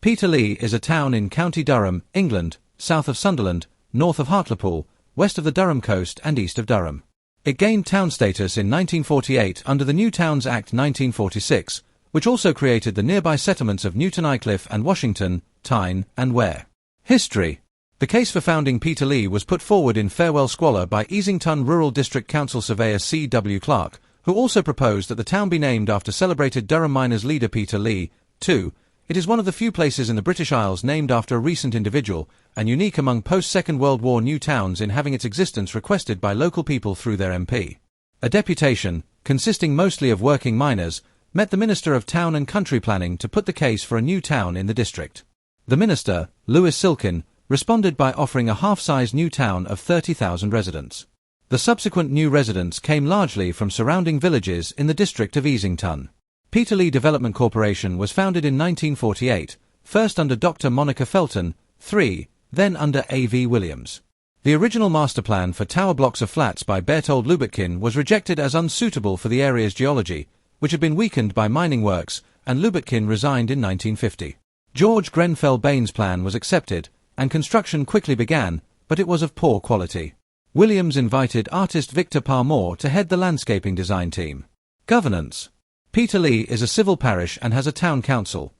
Peterlee is a town in County Durham, England, south of Sunderland, north of Hartlepool, west of the Durham coast and east of Durham. It gained town status in 1948 under the New Towns Act 1946, which also created the nearby settlements of Newton Aycliffe and Washington, Tyne and Ware. History. The case for founding Peterlee was put forward in Farewell Squalor by Easington Rural District Council Surveyor C. W. Clark, who also proposed that the town be named after celebrated Durham miners leader Peterlee. 2. It is one of the few places in the British Isles named after a recent individual, and unique among post-Second World War new towns in having its existence requested by local people through their MP. A deputation, consisting mostly of working miners, met the Minister of Town and Country Planning to put the case for a new town in the district. The Minister, Lewis Silkin, responded by offering a half-sized new town of 30,000 residents. The subsequent new residents came largely from surrounding villages in the district of Easington. Peterlee Development Corporation was founded in 1948, first under Dr. Monica Felton, 3, then under A.V. Williams. The original master plan for tower blocks of flats by Berthold Lubetkin was rejected as unsuitable for the area's geology, which had been weakened by mining works, and Lubetkin resigned in 1950. George Grenfell Bain's plan was accepted, and construction quickly began, but it was of poor quality. Williams invited artist Victor Parmore to head the landscaping design team. Governance. Peterlee is a civil parish and has a town council.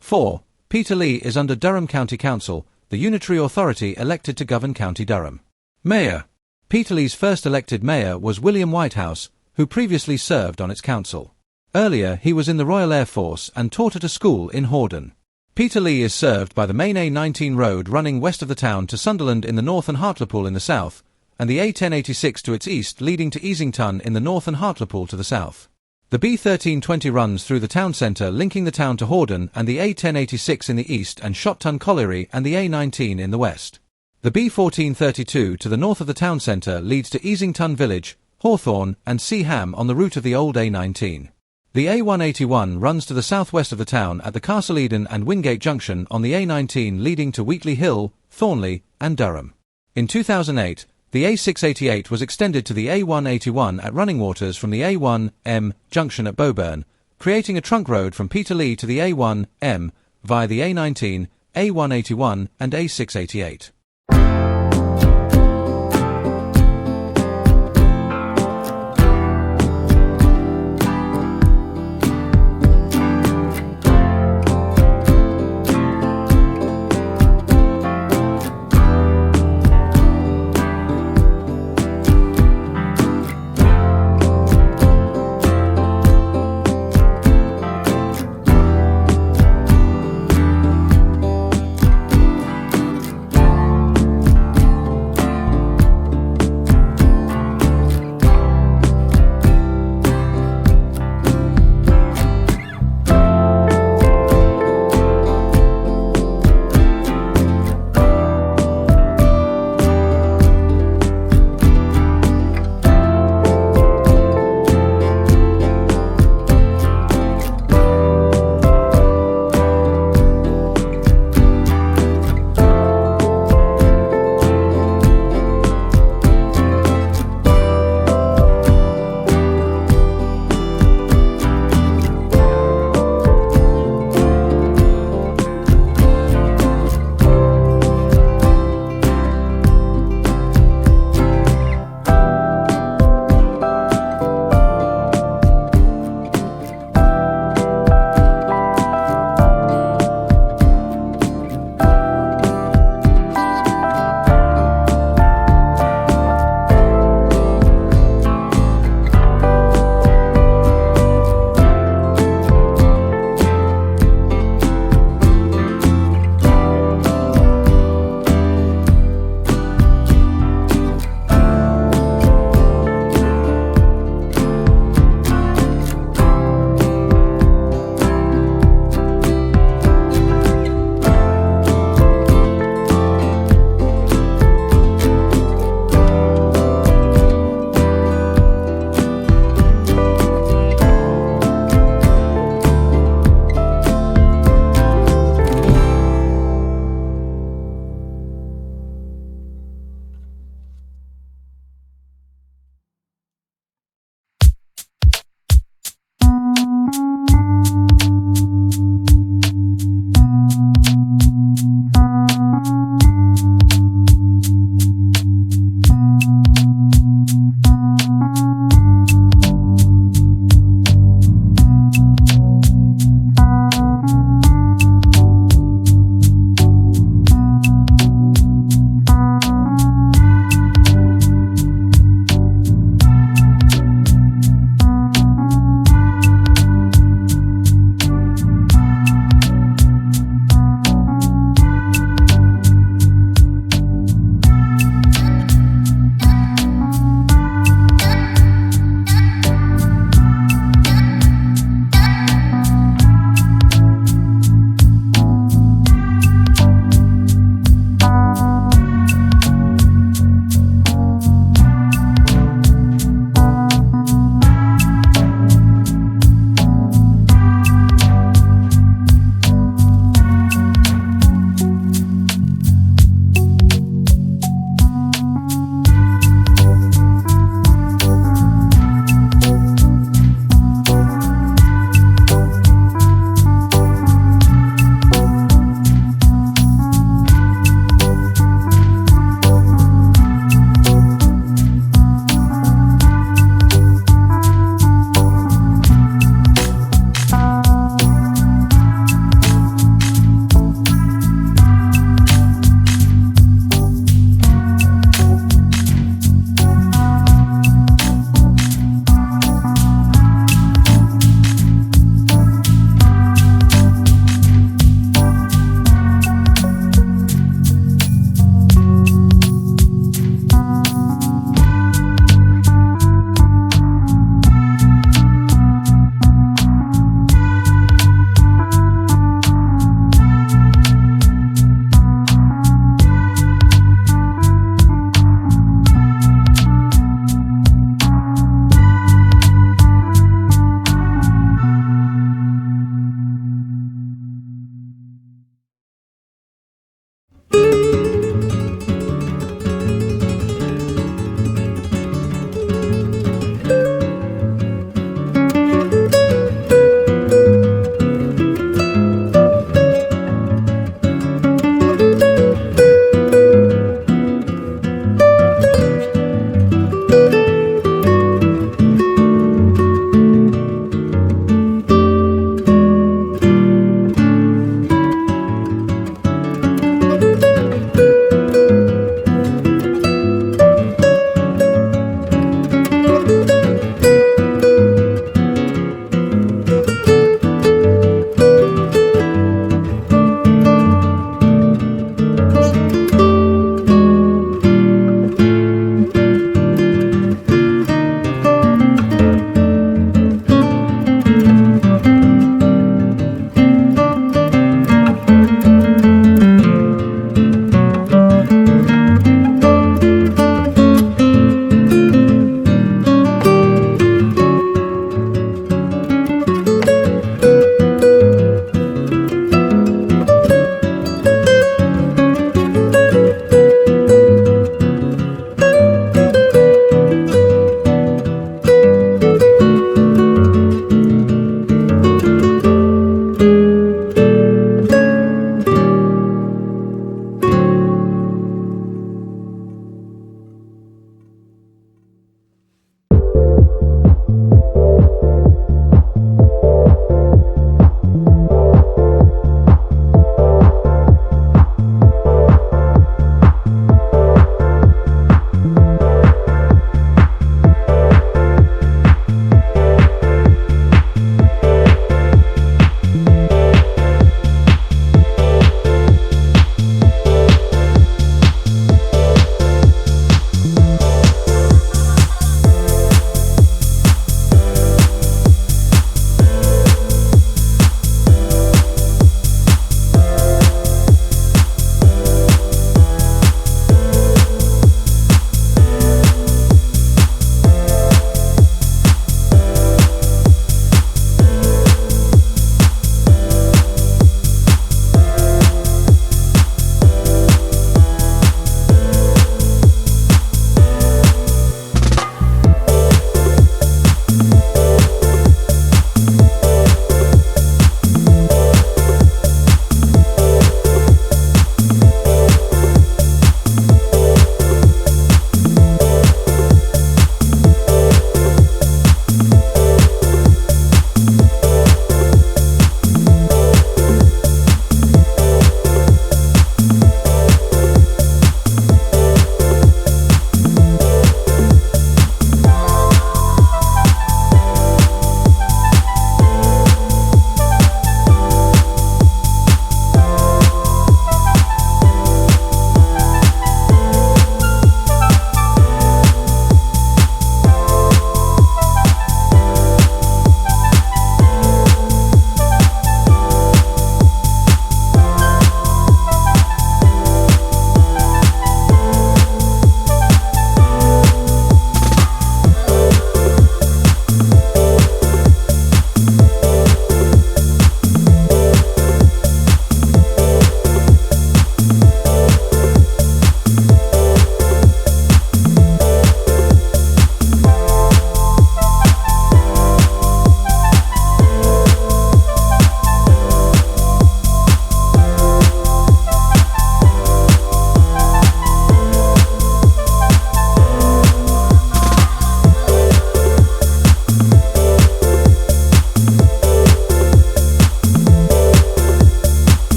4. Peterlee is under Durham County Council, the unitary authority elected to govern County Durham. Mayor. Peterlee's first elected mayor was William Whitehouse, who previously served on its council. Earlier he was in the Royal Air Force and taught at a school in Hordern. Peterlee is served by the main A19 road running west of the town to Sunderland in the north and Hartlepool in the south, and the A1086 to its east leading to Easington in the north and Hartlepool to the south. The B1320 runs through the town centre linking the town to Hordern and the A1086 in the east and Shotton Colliery and the A19 in the west. The B1432 to the north of the town centre leads to Easington Village, Hawthorne and Seaham on the route of the old A19. The A181 runs to the southwest of the town at the Castle Eden and Wingate Junction on the A19 leading to Wheatley Hill, Thornley and Durham. In 2008, the A688 was extended to the A181 at Running Waters from the A1M junction at Boburn, creating a trunk road from Peterlee to the A1M via the A19, A181 and A688.